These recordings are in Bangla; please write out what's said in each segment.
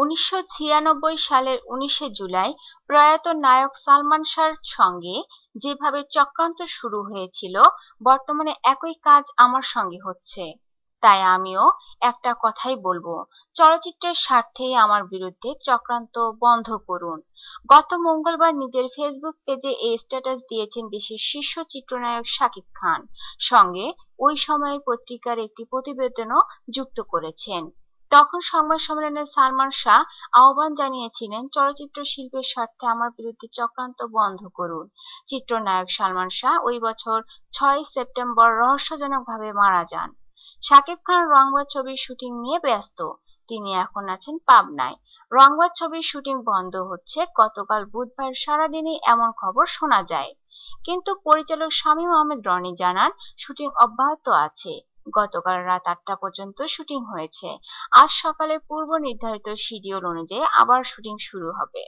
1996 সালের 19শে জুলাই প্রয়াত নায়ক সালমান শাহর সঙ্গে যেভাবে চক্রান্ত শুরু হয়েছিল, বর্তমানে একই কাজ আমার সঙ্গে হচ্ছে। তাই আমিও একটা কথাই বলবো, চলচ্চিত্রের স্বার্থেই আমার বিরুদ্ধে চক্রান্ত বন্ধ করুন। গত মঙ্গলবার নিজের ফেসবুক পেজে এই স্ট্যাটাস দিয়েছেন দেশের শীর্ষ চিত্রনায়ক শাকিব খান। সঙ্গে ওই সময়ের পত্রিকার একটি প্রতিবেদনও যুক্ত করেছেন। তখন সংবাদ সম্মেলনে সালমান শাহ আহ্বান জানিয়েছিলেন, চলচ্চিত্র শিল্পের স্বার্থে আমার বিরুদ্ধে চক্রান্ত বন্ধ করুন। চিত্রনায়ক সালমান শাহ ওই বছর 6 সেপ্টেম্বর রহস্যজনকভাবে মারা যান। শাকিব খান রংবাজ ছবির শুটিং নিয়ে ব্যস্ত। তিনি এখন আছেন পাবনায়। রংবাজ ছবির শুটিং বন্ধ হচ্ছে গতকাল বুধবার সারাদিনই এমন খবর শোনা যায়। কিন্তু পরিচালক শামীম আহমেদ রনি জানান, শুটিং অব্যাহত আছে। গতকাল রাত 8টা পর্যন্ত শুটিং হয়েছে। আজ সকালে পূর্ব নির্ধারিত শিডিউল অনুযায়ী আবার শুটিং শুরু হবে।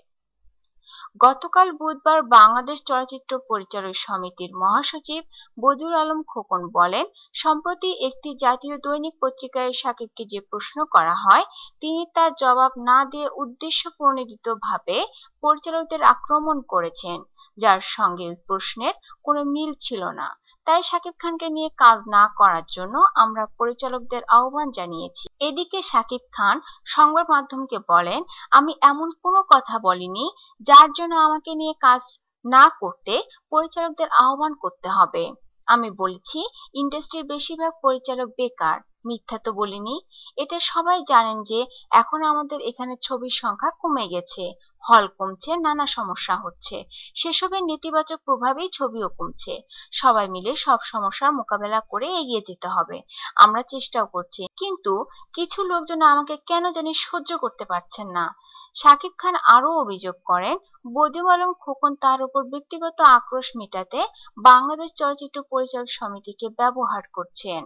গতকাল বুধবার বাংলাদেশ চলচ্চিত্র পরিচালক সমিতির মহাসচিব বদিউল আলম খোকন বলেন, সম্প্রতি একটি জাতীয় দৈনিক পত্রিকায় শাকিবকে যে প্রশ্ন করা হয়, তিনি তার জবাব না দিয়ে উদ্দেশ্যপ্রণোদিতভাবে পরিচালকদের আক্রমণ করেছেন, যার সঙ্গে ওই প্রশ্নের কোনো মিল ছিল না। তাই শাকিব খানকে নিয়ে কাজ না করার জন্য আমরা পরিচালকদের আহ্বান জানিয়েছি। এদিকে শাকিব খান সংবাদ মাধ্যমকে বলেন, আমি এমন কোনো কথা বলিনি যার জন্য আমাকে নিয়ে কাজ না করতে পরিচালকদের আহ্বান করতে হবে। আমি বলেছি, ইন্ডাস্ট্রির বেশিরভাগ পরিচালক বেকার। মিথ্যা তো বলিনি। এটা সবাই জানেন যে এখন আমাদের এখানে ছবির সংখ্যা কমে গেছে, হল কমছে, নানা সমস্যা হচ্ছে। সেসবের নেতিবাচক প্রভাবেই ছবিও কমছে। সবাই মিলে সব সমস্যার মোকাবেলা করে এগিয়ে যেতে হবে। আমরা চেষ্টাও করছি, কিন্তু কিছু লোকজন আমাকে কেন জানি সহ্য করতে পারছেন না। শাকিব খান আরও অভিযোগ করেন, বদিউল আলম খোকন তার উপর ব্যক্তিগত আক্রোশ মেটাতে বাংলাদেশ চলচ্চিত্র পরিচালক সমিতিকে ব্যবহার করছেন।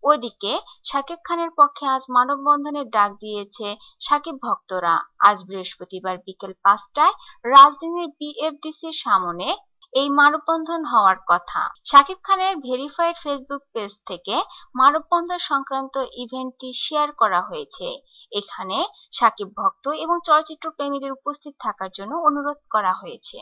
ওইদিকে শাকিব খানের পক্ষে আজ মানববন্ধনের ডাক দিয়েছে শাকিব ভক্তরা। আজ বৃহস্পতিবার বিকেল 5টায় রাজধানীর বিএফডিসির সামনে এই মানববন্ধন হওয়ার কথা। শাকিব খানের ভেরিফাইড ফেসবুক পেজ থেকে মানববন্ধন সংক্রান্ত ইভেন্টটি শেয়ার করা হয়েছে। এখানে শাকিব ভক্ত এবং চলচ্চিত্র প্রেমীদের উপস্থিত থাকার জন্য অনুরোধ করা হয়েছে।